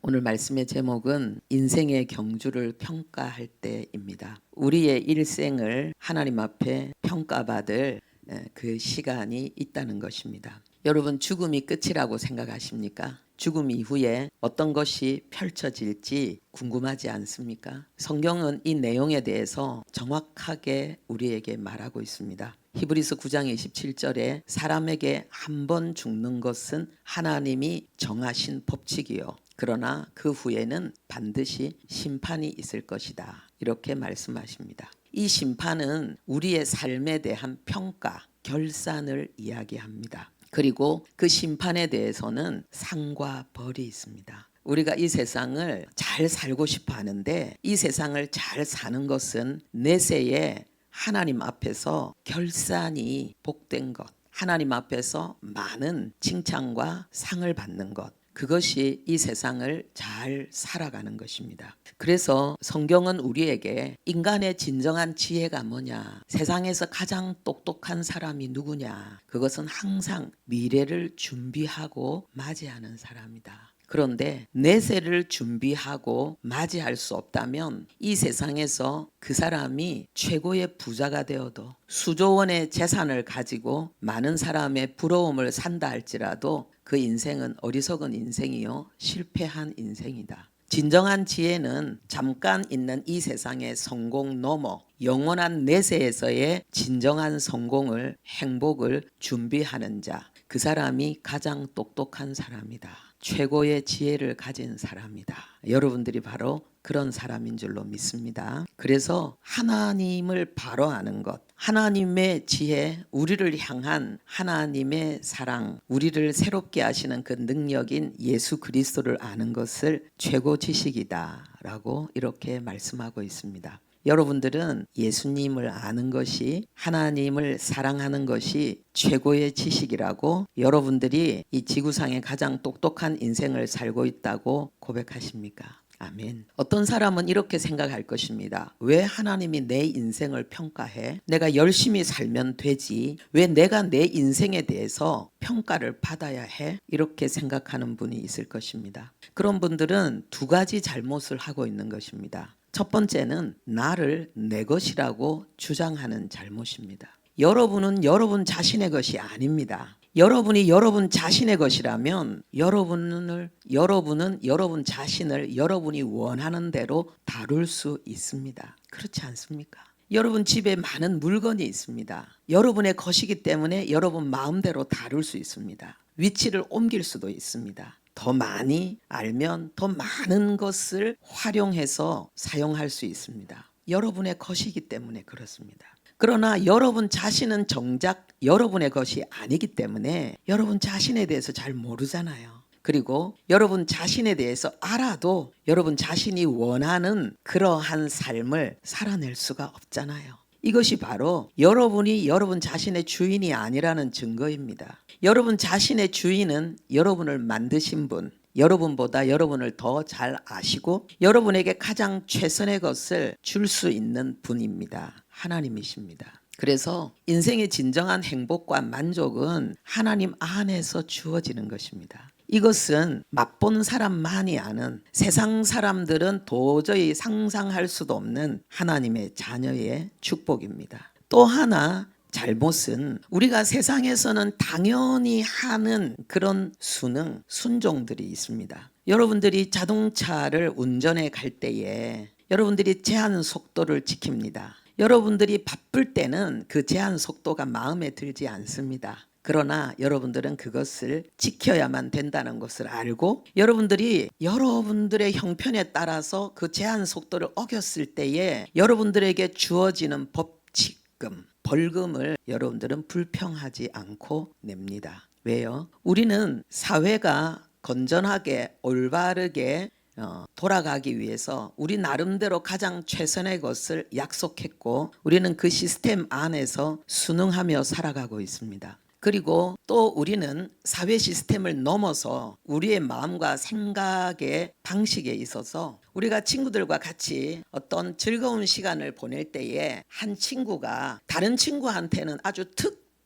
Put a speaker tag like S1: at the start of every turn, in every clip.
S1: 오늘 말씀의 제목은 인생의 경주를 평가할 때입니다. 우리의 일생을 하나님 앞에 평가받을 그 시간이 있다는 것입니다. 여러분, 죽음이 끝이라고 생각하십니까? 죽음 이후에 어떤 것이 펼쳐질지 궁금하지 않습니까? 성경은 이 내용에 대해서 정확하게 우리에게 말하고 있습니다. 히브리서 9장 27절에 사람에게 한 번 죽는 것은 하나님이 정하신 법칙이요, 그러나 그 후에는 반드시 심판이 있을 것이다, 이렇게 말씀하십니다. 이 심판은 우리의 삶에 대한 평가, 결산을 이야기합니다. 그리고 그 심판에 대해서는 상과 벌이 있습니다. 우리가 이 세상을 잘 살고 싶어 하는데, 이 세상을 잘 사는 것은 내세에 하나님 앞에서 결산이 복된 것, 하나님 앞에서 많은 칭찬과 상을 받는 것, 그것이 이 세상을 잘 살아가는 것입니다. 그래서 성경은 우리에게 인간의 진정한 지혜가 뭐냐, 세상에서 가장 똑똑한 사람이 누구냐, 그것은 항상 미래를 준비하고 맞이하는 사람이다. 그런데 내세를 준비하고 맞이할 수 없다면 이 세상에서 그 사람이 최고의 부자가 되어도, 수조 원의 재산을 가지고 많은 사람의 부러움을 산다 할지라도 그 인생은 어리석은 인생이요, 실패한 인생이다. 진정한 지혜는 잠깐 있는 이 세상의 성공 넘어 영원한 내세에서의 진정한 성공을, 행복을 준비하는 자, 그 사람이 가장 똑똑한 사람이다. 최고의 지혜를 가진 사람이다. 여러분들이 바로 그런 사람인 줄로 믿습니다. 그래서 하나님을 바로 아는 것, 하나님의 지혜, 우리를 향한 하나님의 사랑, 우리를 새롭게 하시는 그 능력인 예수 그리스도를 아는 것을 최고 지식이다 라고 이렇게 말씀하고 있습니다. 여러분들은 예수님을 아는 것이, 하나님을 사랑하는 것이 최고의 지식이라고 여러분들이 이 지구상의 가장 똑똑한 인생을 살고 있다고 고백하십니까? 아멘. 어떤 사람은 이렇게 생각할 것입니다. 왜 하나님이 내 인생을 평가해? 내가 열심히 살면 되지, 왜 내가 내 인생에 대해서 평가를 받아야 해? 이렇게 생각하는 분이 있을 것입니다. 그런 분들은 두 가지 잘못을 하고 있는 것입니다. 첫 번째는 나를 내 것이라고 주장하는 잘못입니다. 여러분은 여러분 자신의 것이 아닙니다. 여러분이 여러분 자신의 것이라면 여러분은 여러분 자신을 여러분이 원하는 대로 다룰 수 있습니다. 그렇지 않습니까? 여러분 집에 많은 물건이 있습니다. 여러분의 것이기 때문에 여러분 마음대로 다룰 수 있습니다. 위치를 옮길 수도 있습니다. 더 많이 알면 더 많은 것을 활용해서 사용할 수 있습니다. 여러분의 것이기 때문에 그렇습니다. 그러나 여러분 자신은 정작 여러분의 것이 아니기 때문에 여러분 자신에 대해서 잘 모르잖아요. 그리고 여러분 자신에 대해서 알아도 여러분 자신이 원하는 그러한 삶을 살아낼 수가 없잖아요. 이것이 바로 여러분이 여러분 자신의 주인이 아니라는 증거입니다. 여러분 자신의 주인은 여러분을 만드신 분, 여러분보다 여러분을 더 잘 아시고 여러분에게 가장 최선의 것을 줄 수 있는 분입니다. 하나님이십니다. 그래서 인생의 진정한 행복과 만족은 하나님 안에서 주어지는 것입니다. 이것은 맛본 사람만이 아는, 세상 사람들은 도저히 상상할 수도 없는 하나님의 자녀의 축복입니다. 또 하나 잘못은 우리가 세상에서는 당연히 하는 그런 수능, 순종들이 있습니다. 여러분들이 자동차를 운전해 갈 때에 여러분들이 제한 속도를 지킵니다. 여러분들이 바쁠 때는 그 제한 속도가 마음에 들지 않습니다. 그러나 여러분들은 그것을 지켜야만 된다는 것을 알고 여러분들이 여러분들의 형편에 따라서 그 제한 속도를 어겼을 때에 여러분들에게 주어지는 법칙금, 벌금을 여러분들은 불평하지 않고 냅니다. 왜요? 우리는 사회가 건전하게 올바르게 돌아가기 위해서 우리 나름대로 가장 최선의 것을 약속했고 우리는 그 시스템 안에서 순응하며 살아가고 있습니다. 그리고 또 우리는 사회 시스템을 넘어서 우리의 마음과 생각의 방식에 있어서 우리가 친구들과 같이 어떤 즐거운 시간을 보낼 때에 한 친구가 다른 친구한테는 아주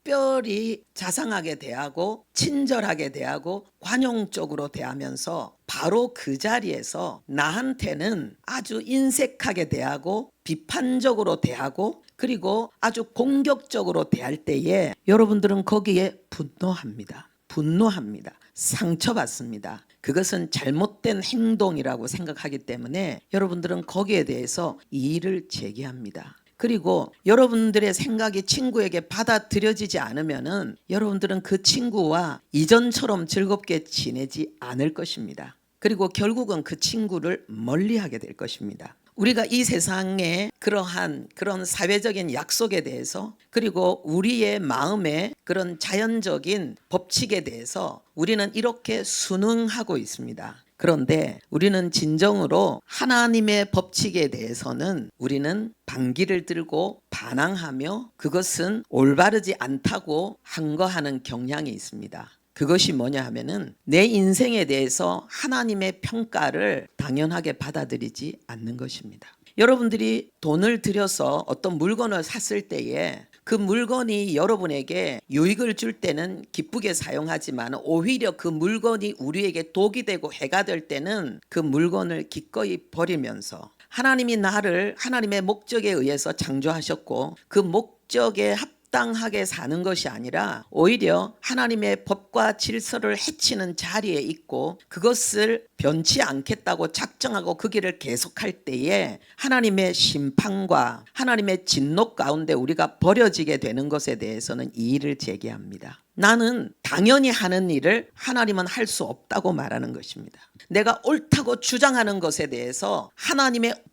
S1: 특별히 자상하게 대하고 친절하게 대하고 관용적으로 대하면서 바로 그 자리에서 나한테는 아주 인색하게 대하고 비판적으로 대하고 그리고 아주 공격적으로 대할 때에 여러분들은 거기에 분노합니다. 분노합니다. 상처받습니다. 그것은 잘못된 행동이라고 생각하기 때문에 여러분들은 거기에 대해서 이의를 제기합니다. 그리고 여러분들의 생각이 친구에게 받아들여지지 않으면은 여러분들은 그 친구와 이전처럼 즐겁게 지내지 않을 것입니다. 그리고 결국은 그 친구를 멀리하게 될 것입니다. 우리가 이 세상에 그런 사회적인 약속에 대해서 그리고 우리의 마음의 그런 자연적인 법칙에 대해서 우리는 이렇게 순응하고 있습니다. 그런데 우리는 진정으로 하나님의 법칙에 대해서는 우리는 반기를 들고 반항하며 그것은 올바르지 않다고 항거하는 경향이 있습니다. 그것이 뭐냐 하면은 내 인생에 대해서 하나님의 평가를 당연하게 받아들이지 않는 것입니다. 여러분들이 돈을 들여서 어떤 물건을 샀을 때에 그 물건이 여러분에게 유익을 줄 때는 기쁘게 사용하지만 오히려 그 물건이 우리에게 독이 되고 해가 될 때는 그 물건을 기꺼이 버리면서 하나님이 나를 하나님의 목적에 의해서 창조하셨고 그 목적에 합당하게 사는 것이 아니라 오히려 하나님의 법과 질서를 해치는 자리에 있고 그것을 변치 않겠다고 작정하고 그 길을 계속할 때에 하나님의 심판과 하나님의 진노 가운데 우리가 버려지게 되는 것에 대해서는 이의를 제기합니다. 나는 당연히 하는 일을 하나님은 할 수 없다고 말하는 것입니다. 내가 옳다고 주장하는 것에 대해서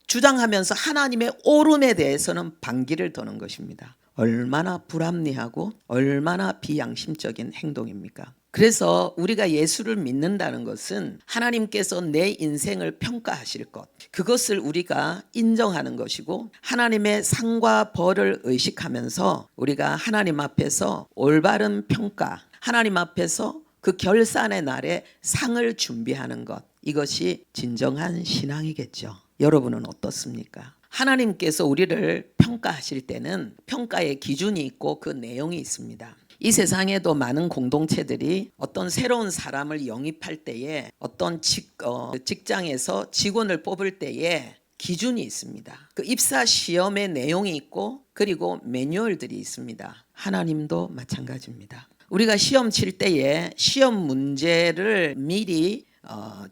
S1: 주장하면서 하나님의 옳음에 대해서는 반기를 드는 것입니다. 얼마나 불합리하고 얼마나 비양심적인 행동입니까? 그래서 우리가 예수를 믿는다는 것은 하나님께서 내 인생을 평가하실 것, 그것을 우리가 인정하는 것이고 하나님의 상과 벌을 의식하면서 우리가 하나님 앞에서 올바른 평가, 하나님 앞에서 그 결산의 날에 상을 준비하는 것, 이것이 진정한 신앙이겠죠. 여러분은 어떻습니까? 하나님께서 우리를 평가하실 때는 평가의 기준이 있고 그 내용이 있습니다. 이 세상에도 많은 공동체들이 어떤 새로운 사람을 영입할 때에 어떤 직장에서 직원을 뽑을 때에 기준이 있습니다. 그 입사 시험의 내용이 있고 그리고 매뉴얼들이 있습니다. 하나님도 마찬가지입니다. 우리가 시험 칠 때에 시험 문제를 미리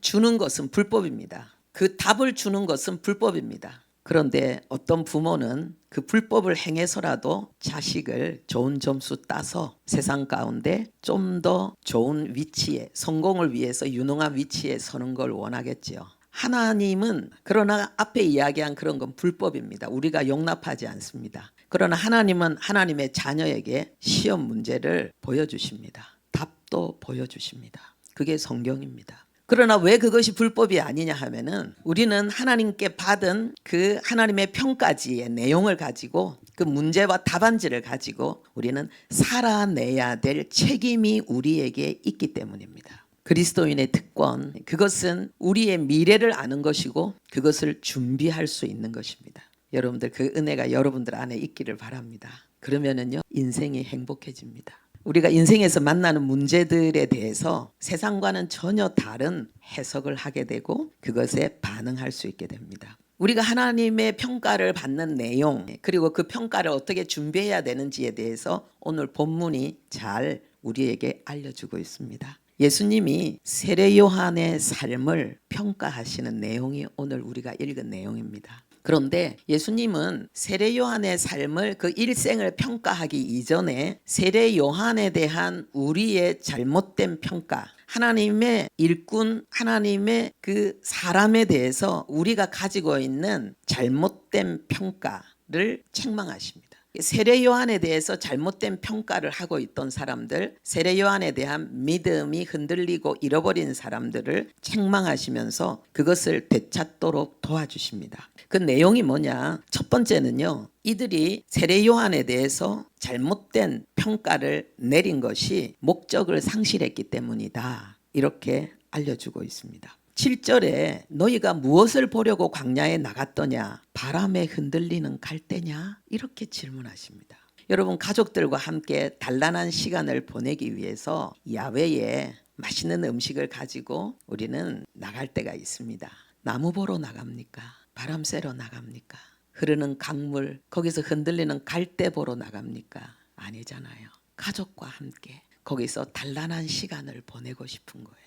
S1: 주는 것은 불법입니다. 그 답을 주는 것은 불법입니다. 그런데 어떤 부모는 그 불법을 행해서라도 자식을 좋은 점수 따서 세상 가운데 좀 더 좋은 위치에 성공을 위해서 유능한 위치에 서는 걸 원하겠지요. 하나님은 그러나 앞에 이야기한 그런 건 불법입니다. 우리가 용납하지 않습니다. 그러나 하나님은 하나님의 자녀에게 시험 문제를 보여주십니다. 답도 보여주십니다. 그게 성경입니다. 그러나 왜 그것이 불법이 아니냐 하면은 우리는 하나님께 받은 그 하나님의 평가지의 내용을 가지고 그 문제와 답안지를 가지고 우리는 살아내야 될 책임이 우리에게 있기 때문입니다. 그리스도인의 특권, 그것은 우리의 미래를 아는 것이고 그것을 준비할 수 있는 것입니다. 여러분들 그 은혜가 여러분들 안에 있기를 바랍니다. 그러면은요 인생이 행복해집니다. 우리가 인생에서 만나는 문제들에 대해서 세상과는 전혀 다른 해석을 하게 되고 그것에 반응할 수 있게 됩니다. 우리가 하나님의 평가를 받는 내용 그리고 그 평가를 어떻게 준비해야 되는지에 대해서 오늘 본문이 잘 우리에게 알려주고 있습니다. 예수님이 세례 요한의 삶을 평가하시는 내용이 오늘 우리가 읽은 내용입니다. 그런데 예수님은 세례 요한의 삶을 그 일생을 평가하기 이전에 세례 요한에 대한 우리의 잘못된 평가, 하나님의 일꾼, 하나님의 그 사람에 대해서 우리가 가지고 있는 잘못된 평가를 책망하십니다. 세례 요한에 대해서 잘못된 평가를 하고 있던 사람들, 세례 요한에 대한 믿음이 흔들리고 잃어버린 사람들을 책망하시면서 그것을 되찾도록 도와주십니다. 그 내용이 뭐냐? 첫 번째는요, 이들이 세례 요한에 대해서 잘못된 평가를 내린 것이 목적을 상실했기 때문이다. 이렇게 알려주고 있습니다. 7절에 너희가 무엇을 보려고 광야에 나갔더냐? 바람에 흔들리는 갈대냐? 이렇게 질문하십니다. 여러분 가족들과 함께 단란한 시간을 보내기 위해서 야외에 맛있는 음식을 가지고 우리는 나갈 때가 있습니다. 나무 보러 나갑니까? 바람 쐬러 나갑니까? 흐르는 강물, 거기서 흔들리는 갈대 보러 나갑니까? 아니잖아요. 가족과 함께 거기서 단란한 시간을 보내고 싶은 거예요.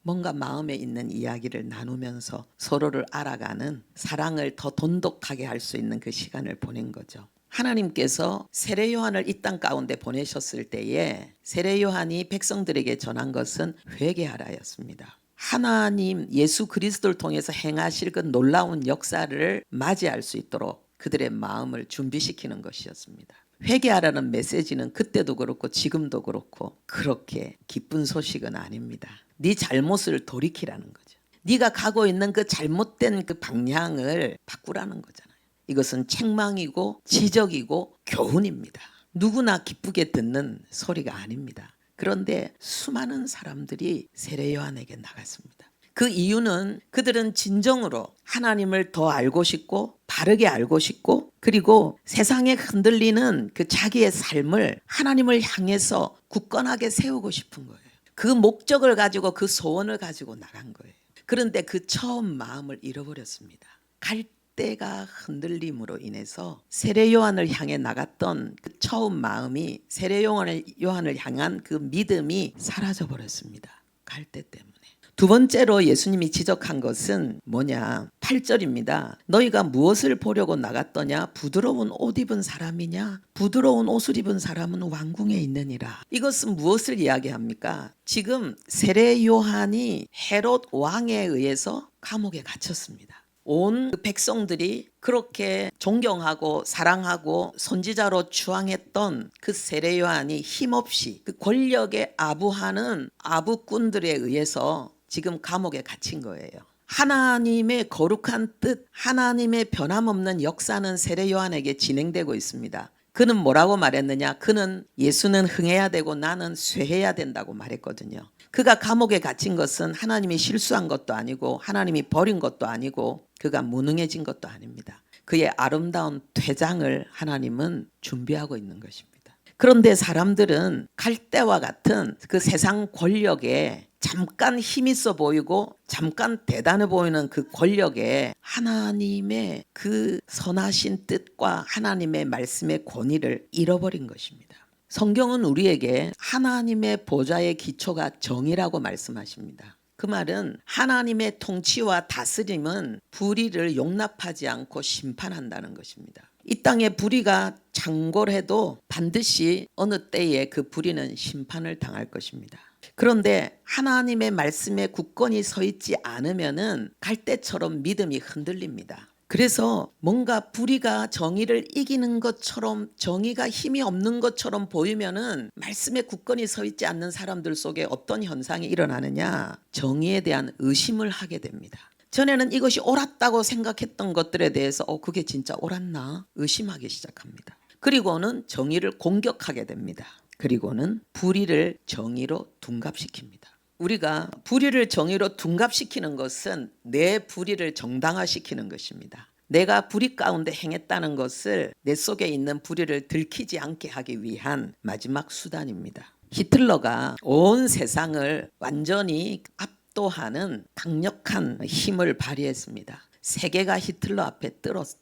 S1: 뭔가 마음에 있는 이야기를 나누면서 서로를 알아가는, 사랑을 더 돈독하게 할 수 있는 그 시간을 보낸 거죠. 하나님께서 세례 요한을 이 땅 가운데 보내셨을 때에 세례 요한이 백성들에게 전한 것은 회개하라였습니다. 하나님 예수 그리스도를 통해서 행하실 그 놀라운 역사를 맞이할 수 있도록 그들의 마음을 준비시키는 것이었습니다. 회개하라는 메시지는 그때도 그렇고 지금도 그렇고 그렇게 기쁜 소식은 아닙니다. 네 잘못을 돌이키라는 거죠. 네가 가고 있는 그 잘못된 그 방향을 바꾸라는 거잖아요. 이것은 책망이고 지적이고 교훈입니다. 누구나 기쁘게 듣는 소리가 아닙니다. 그런데 수많은 사람들이 세례 요한에게 나갔습니다. 그 이유는 그들은 진정으로 하나님을 더 알고 싶고 바르게 알고 싶고 그리고 세상에 흔들리는 그 자기의 삶을 하나님을 향해서 굳건하게 세우고 싶은 거예요. 그 목적을 가지고 그 소원을 가지고 나간 거예요. 그런데 그 처음 마음을 잃어버렸습니다. 갈대가 흔들림으로 인해서 세례 요한을 향해 나갔던 그 처음 마음이 세례 요한을 향한 그 믿음이 사라져 버렸습니다. 갈대 때문에. 두 번째로 예수님이 지적한 것은 뭐냐? 8절입니다. 너희가 무엇을 보려고 나갔더냐? 부드러운 옷 입은 사람이냐? 부드러운 옷을 입은 사람은 왕궁에 있느니라. 이것은 무엇을 이야기합니까? 지금 세례 요한이 헤롯 왕에 의해서 감옥에 갇혔습니다. 온 백성들이 그렇게 존경하고 사랑하고 선지자로 추앙했던 그 세례 요한이 힘없이 그 권력에 아부하는 아부꾼들에 의해서 지금 감옥에 갇힌 거예요. 하나님의 거룩한 뜻, 하나님의 변함없는 역사는 세례 요한에게 진행되고 있습니다. 그는 뭐라고 말했느냐? 그는 예수는 흥해야 되고 나는 쇠해야 된다고 말했거든요. 그가 감옥에 갇힌 것은 하나님이 실수한 것도 아니고 하나님이 버린 것도 아니고 그가 무능해진 것도 아닙니다. 그의 아름다운 퇴장을 하나님은 준비하고 있는 것입니다. 그런데 사람들은 갈대와 같은 그 세상 권력에 잠깐 힘있어 보이고 잠깐 대단해 보이는 그 권력에 하나님의 그 선하신 뜻과 하나님의 말씀의 권위를 잃어버린 것입니다. 성경은 우리에게 하나님의 보좌의 기초가 정의라고 말씀하십니다. 그 말은 하나님의 통치와 다스림은 불의를 용납하지 않고 심판한다는 것입니다. 이 땅에 불의가 창궐해도 반드시 어느 때에 그 불의는 심판을 당할 것입니다. 그런데 하나님의 말씀에 굳건히 서 있지 않으면은 갈대처럼 믿음이 흔들립니다. 그래서 뭔가 불의가 정의를 이기는 것처럼 정의가 힘이 없는 것처럼 보이면은 말씀에 굳건히 서 있지 않는 사람들 속에 어떤 현상이 일어나느냐? 정의에 대한 의심을 하게 됩니다. 전에는 이것이 옳았다고 생각했던 것들에 대해서 그게 진짜 옳았나? 의심하기 시작합니다. 그리고는 정의를 공격하게 됩니다. 그리고는 불의를 정의로 둔갑시킵니다. 우리가 불의를 정의로 둔갑시키는 것은 내 불의를 정당화시키는 것입니다. 내가 불의 가운데 행했다는 것을 내 속에 있는 불의를 들키지 않게 하기 위한 마지막 수단입니다. 히틀러가 온 세상을 완전히 압도하는 강력한 힘을 발휘했습니다. 세계가 히틀러 앞에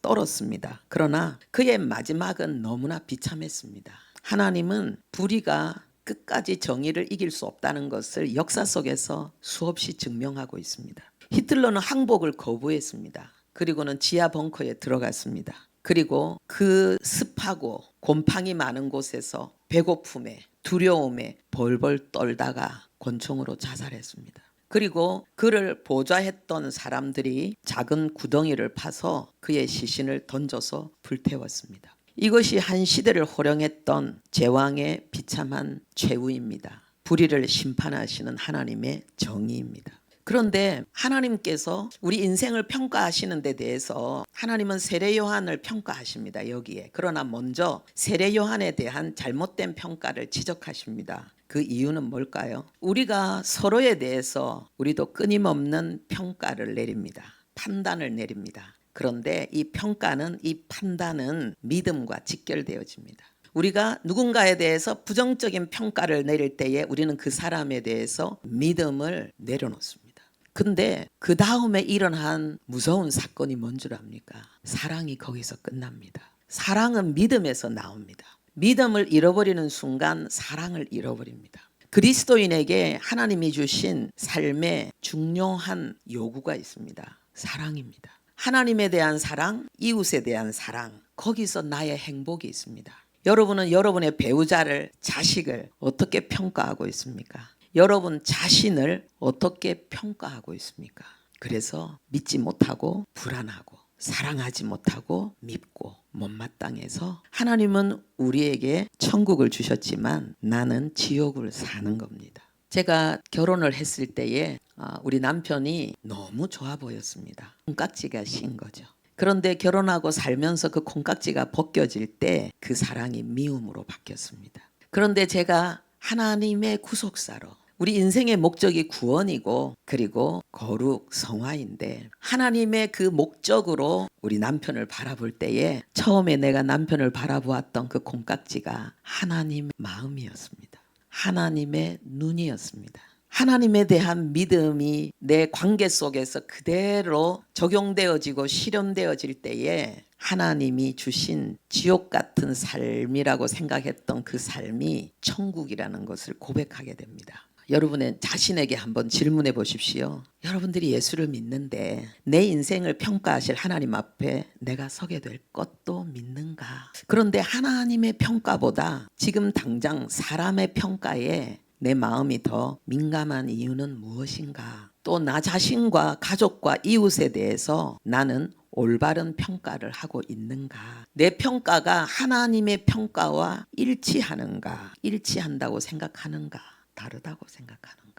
S1: 떨었습니다. 그러나 그의 마지막은 너무나 비참했습니다. 하나님은 불의가 끝까지 정의를 이길 수 없다는 것을 역사 속에서 수없이 증명하고 있습니다. 히틀러는 항복을 거부했습니다. 그리고는 지하 벙커에 들어갔습니다. 그리고 그 습하고 곰팡이 많은 곳에서 배고픔에 두려움에 벌벌 떨다가 권총으로 자살했습니다. 그리고 그를 보좌했던 사람들이 작은 구덩이를 파서 그의 시신을 던져서 불태웠습니다. 이것이 한 시대를 호령했던 제왕의 비참한 최후입니다. 불의를 심판하시는 하나님의 정의입니다. 그런데 하나님께서 우리 인생을 평가하시는 데 대해서 하나님은 세례 요한을 평가하십니다. 여기에. 그러나 먼저 세례 요한에 대한 잘못된 평가를 지적하십니다. 그 이유는 뭘까요? 우리가 서로에 대해서 우리도 끊임없는 평가를 내립니다. 판단을 내립니다. 그런데 이 평가는 이 판단은 믿음과 직결되어집니다. 우리가 누군가에 대해서 부정적인 평가를 내릴 때에 우리는 그 사람에 대해서 믿음을 내려놓습니다. 근데 그 다음에 일어난 무서운 사건이 뭔 줄 압니까? 사랑이 거기서 끝납니다. 사랑은 믿음에서 나옵니다. 믿음을 잃어버리는 순간 사랑을 잃어버립니다. 그리스도인에게 하나님이 주신 삶의 중요한 요구가 있습니다. 사랑입니다. 하나님에 대한 사랑, 이웃에 대한 사랑, 거기서 나의 행복이 있습니다. 여러분은 여러분의 배우자를, 자식을 어떻게 평가하고 있습니까? 여러분 자신을 어떻게 평가하고 있습니까? 그래서 믿지 못하고 불안하고 사랑하지 못하고 밉고 못마땅해서 하나님은 우리에게 천국을 주셨지만 나는 지옥을 사는 겁니다. 제가 결혼을 했을 때에 우리 남편이 너무 좋아 보였습니다. 콩깍지가 신 거죠. 그런데 결혼하고 살면서 그 콩깍지가 벗겨질 때 그 사랑이 미움으로 바뀌었습니다. 그런데 제가 하나님의 구속사로 우리 인생의 목적이 구원이고 그리고 거룩 성화인데 하나님의 그 목적으로 우리 남편을 바라볼 때에 처음에 내가 남편을 바라보았던 그 콩깍지가 하나님의 마음이었습니다. 하나님의 눈이었습니다. 하나님에 대한 믿음이 내 관계 속에서 그대로 적용되어지고 실현되어질 때에 하나님이 주신 지옥 같은 삶이라고 생각했던 그 삶이 천국이라는 것을 고백하게 됩니다. 여러분의 자신에게 한번 질문해 보십시오. 여러분들이 예수를 믿는데 내 인생을 평가하실 하나님 앞에 내가 서게 될 것도 믿는가? 그런데 하나님의 평가보다 지금 당장 사람의 평가에 내 마음이 더 민감한 이유는 무엇인가? 또 나 자신과 가족과 이웃에 대해서 나는 올바른 평가를 하고 있는가? 내 평가가 하나님의 평가와 일치하는가? 일치한다고 생각하는가? 다르다고 생각하는가?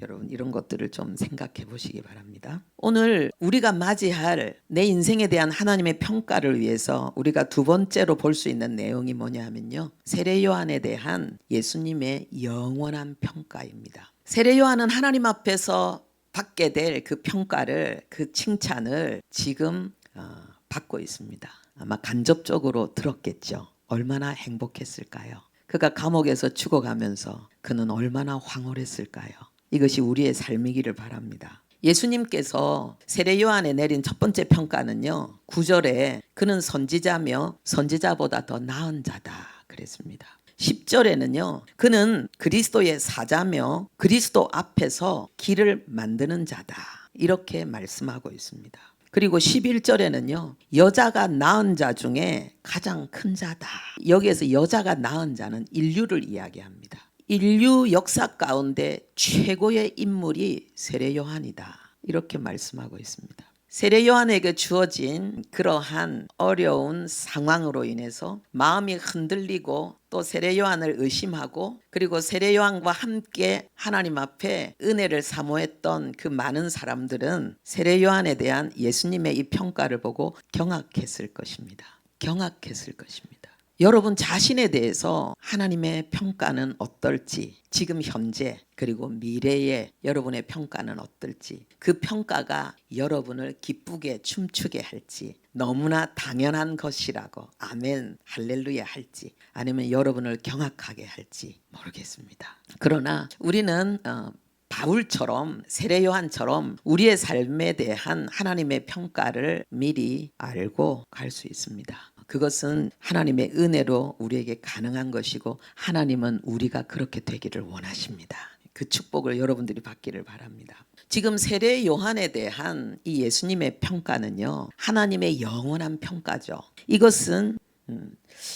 S1: 여러분 이런 것들을 좀 생각해 보시기 바랍니다. 오늘 우리가 맞이할 내 인생에 대한 하나님의 평가를 위해서 우리가 두 번째로 볼 수 있는 내용이 뭐냐 하면요. 세례 요한에 대한 예수님의 영원한 평가입니다. 세례 요한은 하나님 앞에서 받게 될 그 평가를, 그 칭찬을 지금 받고 있습니다. 아마 간접적으로 들었겠죠. 얼마나 행복했을까요? 그가 감옥에서 죽어가면서 그는 얼마나 황홀했을까요? 이것이 우리의 삶이기를 바랍니다. 예수님께서 세례 요한에 내린 첫 번째 평가는요. 9절에 그는 선지자며 선지자보다 더 나은 자다 그랬습니다. 10절에는요. 그는 그리스도의 사자며 그리스도 앞에서 길을 만드는 자다 이렇게 말씀하고 있습니다. 그리고 11절에는요. 여자가 낳은 자 중에 가장 큰 자다. 여기에서 여자가 낳은 자는 인류를 이야기합니다. 인류 역사 가운데 최고의 인물이 세례 요한이다. 이렇게 말씀하고 있습니다. 세례 요한에게 주어진 그러한 어려운 상황으로 인해서 마음이 흔들리고 또 세례 요한을 의심하고 그리고 세례 요한과 함께 하나님 앞에 은혜를 사모했던 그 많은 사람들은 세례 요한에 대한 예수님의 이 평가를 보고 경악했을 것입니다. 경악했을 것입니다. 여러분 자신에 대해서 하나님의 평가는 어떨지 지금 현재 그리고 미래의 여러분의 평가는 어떨지 그 평가가 여러분을 기쁘게 춤추게 할지 너무나 당연한 것이라고 아멘 할렐루야 할지 아니면 여러분을 경악하게 할지 모르겠습니다. 그러나 우리는 바울처럼 세례 요한처럼 우리의 삶에 대한 하나님의 평가를 미리 알고 갈 수 있습니다. 그것은 하나님의 은혜로 우리에게 가능한 것이고 하나님은 우리가 그렇게 되기를 원하십니다. 그 축복을 여러분들이 받기를 바랍니다. 지금 세례 요한에 대한 이 예수님의 평가는요. 하나님의 영원한 평가죠. 이것은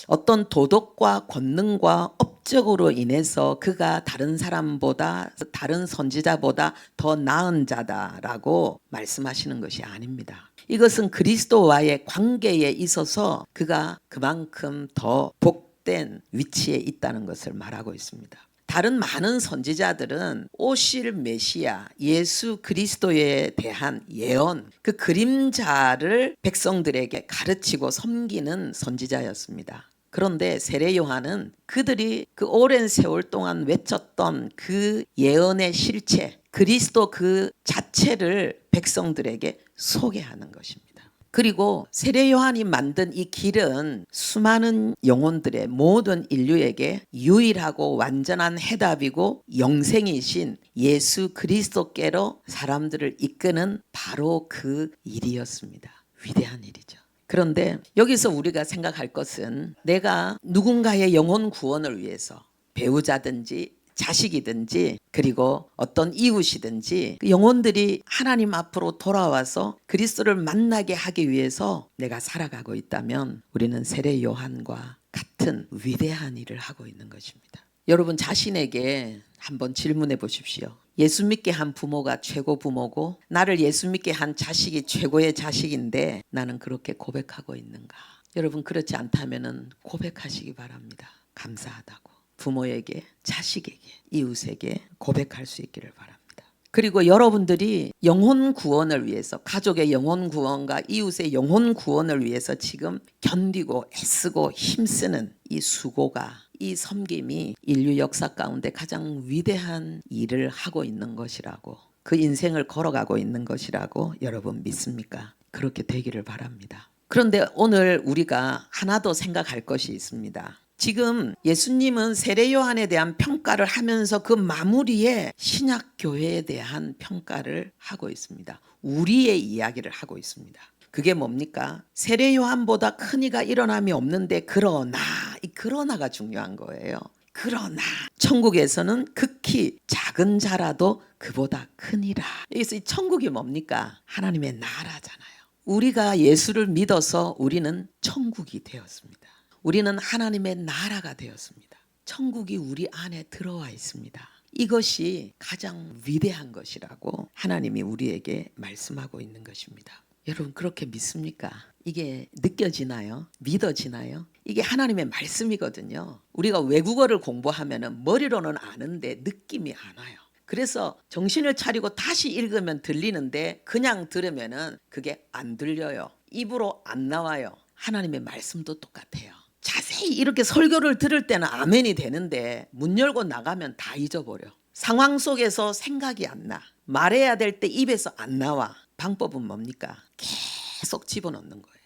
S1: 어떤 도덕과 권능과 업적으로 인해서 그가 다른 사람보다 다른 선지자보다 더 나은 자다라고 말씀하시는 것이 아닙니다. 이것은 그리스도와의 관계에 있어서 그가 그만큼 더 복된 위치에 있다는 것을 말하고 있습니다. 다른 많은 선지자들은 오실 메시아 예수 그리스도에 대한 예언 그 그림자를 백성들에게 가르치고 섬기는 선지자였습니다. 그런데 세례 요한은 그들이 그 오랜 세월 동안 외쳤던 그 예언의 실체 그리스도 그 자체를 백성들에게 소개하는 것입니다. 그리고 세례 요한이 만든 이 길은 수많은 영혼들의 모든 인류에게 유일하고 완전한 해답이고 영생이신 예수 그리스도께로 사람들을 이끄는 바로 그 일이었습니다. 위대한 일이죠. 그런데 여기서 우리가 생각할 것은 내가 누군가의 영혼 구원을 위해서 배우자든지 자식이든지 그리고 어떤 이웃이든지 그 영혼들이 하나님 앞으로 돌아와서 그리스도를 만나게 하기 위해서 내가 살아가고 있다면 우리는 세례 요한과 같은 위대한 일을 하고 있는 것입니다. 여러분 자신에게 한번 질문해 보십시오. 예수 믿게 한 부모가 최고 부모고 나를 예수 믿게 한 자식이 최고의 자식인데 나는 그렇게 고백하고 있는가? 여러분 그렇지 않다면 고백하시기 바랍니다. 감사하다고. 부모에게, 자식에게, 이웃에게 고백할 수 있기를 바랍니다. 그리고 여러분들이 영혼 구원을 위해서 가족의 영혼 구원과 이웃의 영혼 구원을 위해서 지금 견디고 애쓰고 힘쓰는 이 수고가 이 섬김이 인류 역사 가운데 가장 위대한 일을 하고 있는 것이라고 그 인생을 걸어가고 있는 것이라고 여러분 믿습니까? 그렇게 되기를 바랍니다. 그런데 오늘 우리가 하나 더 생각할 것이 있습니다. 지금 예수님은 세례 요한에 대한 평가를 하면서 그 마무리에 신약 교회에 대한 평가를 하고 있습니다. 우리의 이야기를 하고 있습니다. 그게 뭡니까? 세례 요한보다 큰 이가 일어남이 없는데 그러나 이 그러나가 중요한 거예요. 그러나 천국에서는 극히 작은 자라도 그보다 크니라. 여기서 이 천국이 뭡니까? 하나님의 나라잖아요. 우리가 예수를 믿어서 우리는 천국이 되었습니다. 우리는 하나님의 나라가 되었습니다. 천국이 우리 안에 들어와 있습니다. 이것이 가장 위대한 것이라고 하나님이 우리에게 말씀하고 있는 것입니다. 여러분 그렇게 믿습니까? 이게 느껴지나요? 믿어지나요? 이게 하나님의 말씀이거든요. 우리가 외국어를 공부하면 머리로는 아는데 느낌이 안 와요. 그래서 정신을 차리고 다시 읽으면 들리는데 그냥 들으면 그게 안 들려요. 입으로 안 나와요. 하나님의 말씀도 똑같아요. 자세히 이렇게 설교를 들을 때는 아멘이 되는데 문 열고 나가면 다 잊어버려. 상황 속에서 생각이 안 나. 말해야 될 때 입에서 안 나와. 방법은 뭡니까? 계속 집어넣는 거예요.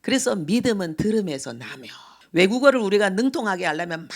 S1: 그래서 믿음은 들음에서 나며 외국어를 우리가 능통하게 하려면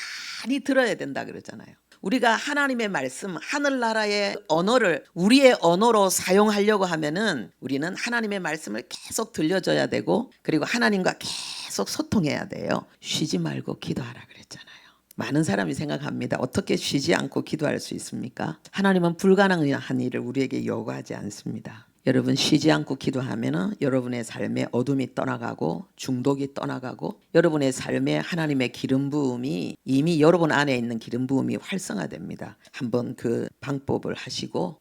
S1: 많이 들어야 된다 그러잖아요. 우리가 하나님의 말씀, 하늘나라의 언어를 우리의 언어로 사용하려고 하면은 우리는 하나님의 말씀을 계속 들려줘야 되고 그리고 하나님과 계속 소통해야 돼요. 쉬지 말고 기도하라 그랬잖아요. 많은 사람이 생각합니다. 어떻게 쉬지 않고 기도할 수 있습니까? 하나님은 불가능한 일을 우리에게 요구하지 않습니다. 여러분 쉬지 않고 기도하면 여러분의 삶에 어둠이 떠나가고 중독이 떠나가고 여러분의 삶에 하나님의 기름 부음이 이미 여러분 안에 있는 기름 부음이 활성화됩니다. 한번 그 방법을 하시고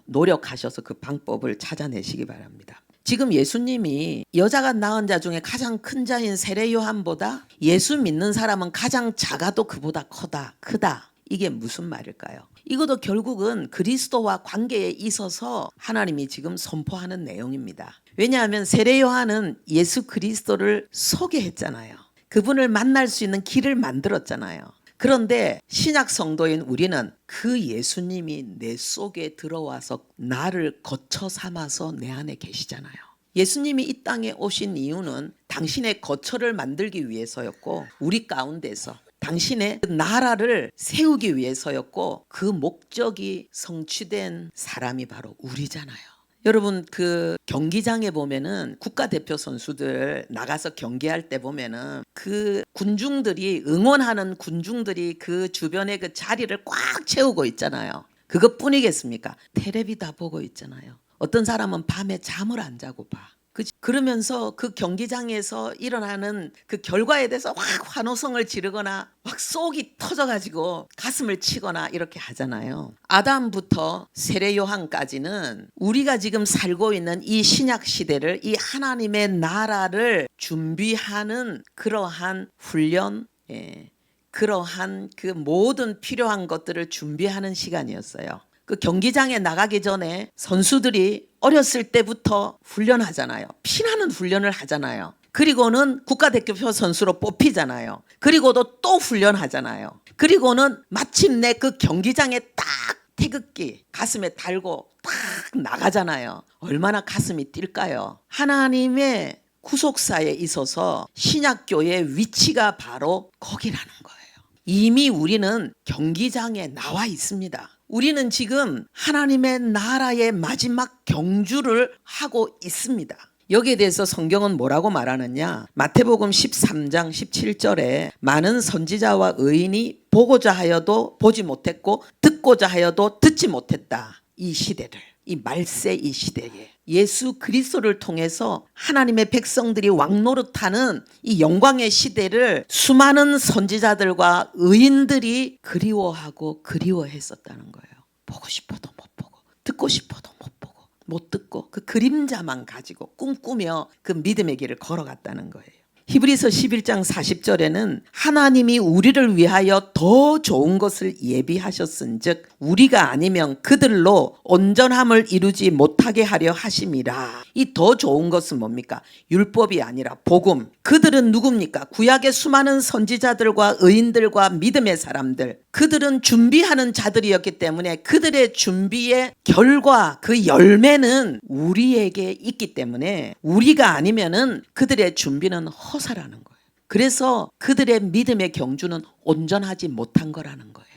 S1: 노력하셔서 그 방법을 찾아내시기 바랍니다. 지금 예수님이 여자가 낳은 자 중에 가장 큰 자인 세례 요한보다 예수 믿는 사람은 가장 작아도 그보다 크다. 이게 무슨 말일까요? 이것도 결국은 그리스도와 관계에 있어서 하나님이 지금 선포하는 내용입니다. 왜냐하면 세례 요한은 예수 그리스도를 소개했잖아요. 그분을 만날 수 있는 길을 만들었잖아요. 그런데 신약 성도인 우리는 그 예수님이 내 속에 들어와서 나를 거처 삼아서 내 안에 계시잖아요. 예수님이 이 땅에 오신 이유는 당신의 거처를 만들기 위해서였고 우리 가운데서 당신의 나라를 세우기 위해서였고 그 목적이 성취된 사람이 바로 우리잖아요. 여러분 그 경기장에 보면은 국가대표 선수들 나가서 경기할 때 보면은 그 군중들이 응원하는 군중들이 그 주변에 그 자리를 꽉 채우고 있잖아요. 그것뿐이겠습니까? 텔레비 다 보고 있잖아요. 어떤 사람은 밤에 잠을 안 자고 봐. 그러면서 그 경기장에서 일어나는 그 결과에 대해서 확 환호성을 지르거나 막 속이 터져가지고 가슴을 치거나 이렇게 하잖아요. 아담부터 세례 요한까지는 우리가 지금 살고 있는 이 신약 시대를 이 하나님의 나라를 준비하는 그러한 훈련, 그러한 그 모든 필요한 것들을 준비하는 시간이었어요. 그 경기장에 나가기 전에 선수들이 어렸을 때부터 훈련하잖아요. 피나는 훈련을 하잖아요. 그리고는 국가대표 선수로 뽑히잖아요. 그리고도 또 훈련하잖아요. 그리고는 마침내 그 경기장에 딱 태극기 가슴에 달고 탁 나가잖아요. 얼마나 가슴이 뛸까요? 하나님의 구속사에 있어서 신약교회의 위치가 바로 거기라는 거예요. 이미 우리는 경기장에 나와 있습니다. 우리는 지금 하나님의 나라의 마지막 경주를 하고 있습니다. 여기에 대해서 성경은 뭐라고 말하느냐? 마태복음 13장 17절에 많은 선지자와 의인이 보고자 하여도 보지 못했고 듣고자 하여도 듣지 못했다. 이 시대를, 이 말세 이 시대에 예수 그리스도를 통해서 하나님의 백성들이 왕노릇하는 이 영광의 시대를 수많은 선지자들과 의인들이 그리워하고 그리워했었다는 거예요. 보고 싶어도 못 보고, 듣고 싶어도 못 보고, 못 듣고 그 그림자만 가지고 꿈꾸며 그 믿음의 길을 걸어갔다는 거예요. 히브리서 11장 40절에는 하나님이 우리를 위하여 더 좋은 것을 예비하셨은즉 우리가 아니면 그들로 온전함을 이루지 못하게 하려 하심이라. 이 더 좋은 것은 뭡니까? 율법이 아니라 복음. 그들은 누굽니까? 구약의 수많은 선지자들과 의인들과 믿음의 사람들. 그들은 준비하는 자들이었기 때문에 그들의 준비의 결과, 그 열매는 우리에게 있기 때문에 우리가 아니면은 그들의 준비는 허사라는 거예요. 그래서 그들의 믿음의 경주는 온전하지 못한 거라는 거예요.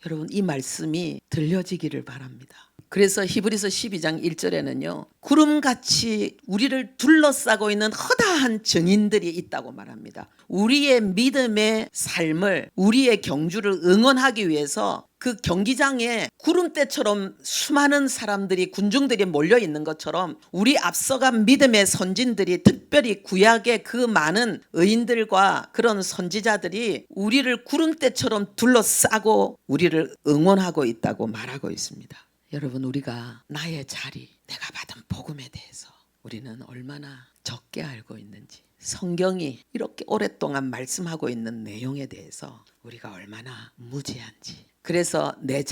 S1: 여러분, 이 말씀이 들려지기를 바랍니다. 그래서 히브리서 12장 1절에는요. 구름같이 우리를 둘러싸고 있는 허다한 증인들이 있다고 말합니다. 우리의 믿음의 삶을, 우리의 경주를 응원하기 위해서 그 경기장에 구름대처럼 수많은 사람들이, 군중들이 몰려 있는 것처럼 우리 앞서간 믿음의 선진들이, 특별히 구약의 그 많은 의인들과 그런 선지자들이 우리를 구름대처럼 둘러싸고 우리를 응원하고 있다고 말하고 있습니다. 여러분, 우리가 나의 자리, 내가 받은 복음에 대해서 우리는 얼마나 적게 알고 있는지, 성경이 이렇게 오랫동안 말씀하고 있는 내용에 대해서 우리가 얼마나 무지한지. 그래서 나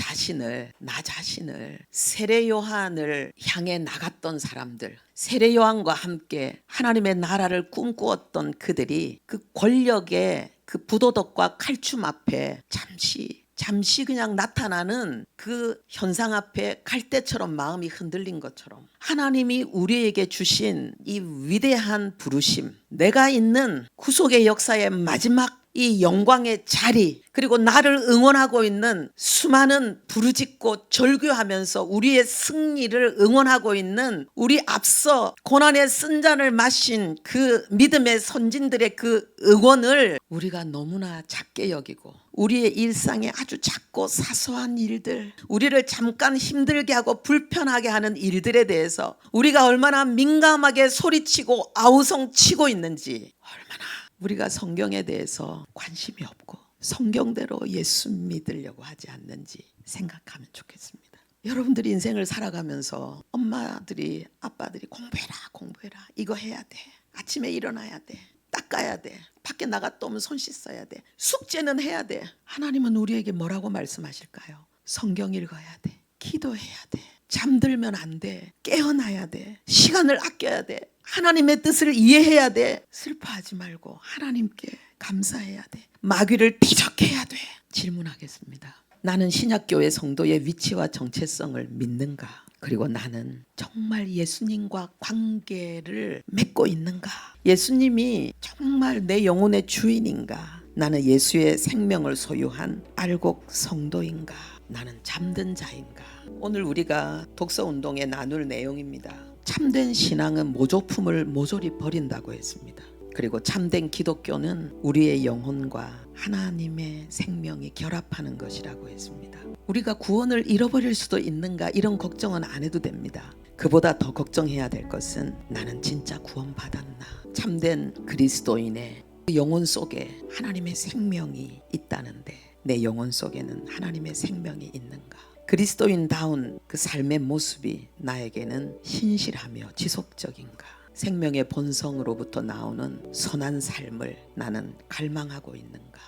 S1: 자신을 세례 요한을 향해 나갔던 사람들, 세례 요한과 함께 하나님의 나라를 꿈꾸었던 그들이 그 권력의 그 부도덕과 칼춤 앞에 잠시 그냥 나타나는 그 현상 앞에 갈대처럼 마음이 흔들린 것처럼 하나님이 우리에게 주신 이 위대한 부르심, 내가 있는 구속의 역사의 마지막 이 영광의 자리, 그리고 나를 응원하고 있는 수많은 부르짖고 절규하면서 우리의 승리를 응원하고 있는 우리 앞서 고난의 쓴잔을 마신 그 믿음의 선진들의 그 응원을 우리가 너무나 작게 여기고, 우리의 일상에 아주 작고 사소한 일들, 우리를 잠깐 힘들게 하고 불편하게 하는 일들에 대해서 우리가 얼마나 민감하게 소리치고 아우성치고 있는지, 얼마나 우리가 성경에 대해서 관심이 없고 성경대로 예수 믿으려고 하지 않는지 생각하면 좋겠습니다. 여러분들이 인생을 살아가면서 엄마들이, 아빠들이 공부해라, 이거 해야 돼, 아침에 일어나야 돼, 닦아야 돼, 밖에 나갔다 오면 손 씻어야 돼, 숙제는 해야 돼. 하나님은 우리에게 뭐라고 말씀하실까요? 성경 읽어야 돼, 기도해야 돼, 잠들면 안 돼, 깨어나야 돼, 시간을 아껴야 돼, 하나님의 뜻을 이해해야 돼, 슬퍼하지 말고 하나님께 감사해야 돼, 마귀를 대적해야 돼. 질문하겠습니다. 나는 신약교회 성도의 위치와 정체성을 믿는가? 그리고 나는 정말 예수님과 관계를 맺고 있는가? 예수님이 정말 내 영혼의 주인인가? 나는 예수의 생명을 소유한 알곡 성도인가? 나는 잠든 자인가? 오늘 우리가 독서운동에 나눌 내용입니다. 참된 신앙은 모조품을 모조리 버린다고 했습니다. 그리고 참된 기독교는 우리의 영혼과 하나님의 생명이 결합하는 것이라고 했습니다. 우리가 구원을 잃어버릴 수도 있는가, 이런 걱정은 안 해도 됩니다. 그보다 더 걱정해야 될 것은 나는 진짜 구원받았나? 참된 그리스도인의 영혼 속에 하나님의 생명이 있다는데 내 영혼 속에는 하나님의 생명이 있는가? 그리스도인다운 그 삶의 모습이 나에게는 신실하며 지속적인가? 생명의 본성으로부터 나오는 선한 삶을 나는 갈망하고 있는가?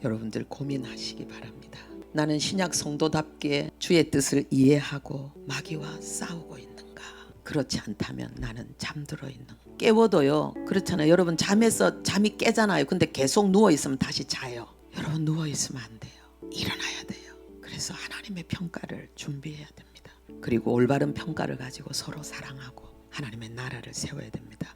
S1: 여러분들 고민하시기 바랍니다. 나는 신약 성도답게 주의 뜻을 이해하고 마귀와 싸우고 있는가? 그렇지 않다면 나는 잠들어 있는가? 깨워도요, 그렇잖아요. 여러분, 잠에서 잠이 깨잖아요. 근데 계속 누워있으면 다시 자요. 여러분, 누워있으면 안 돼요. 일어나야 돼요. 그래서 하나님의 평가를 준비해야 됩니다. 그리고 올바른 평가를 가지고 서로 사랑하고 하나님의 나라를 세워야 됩니다.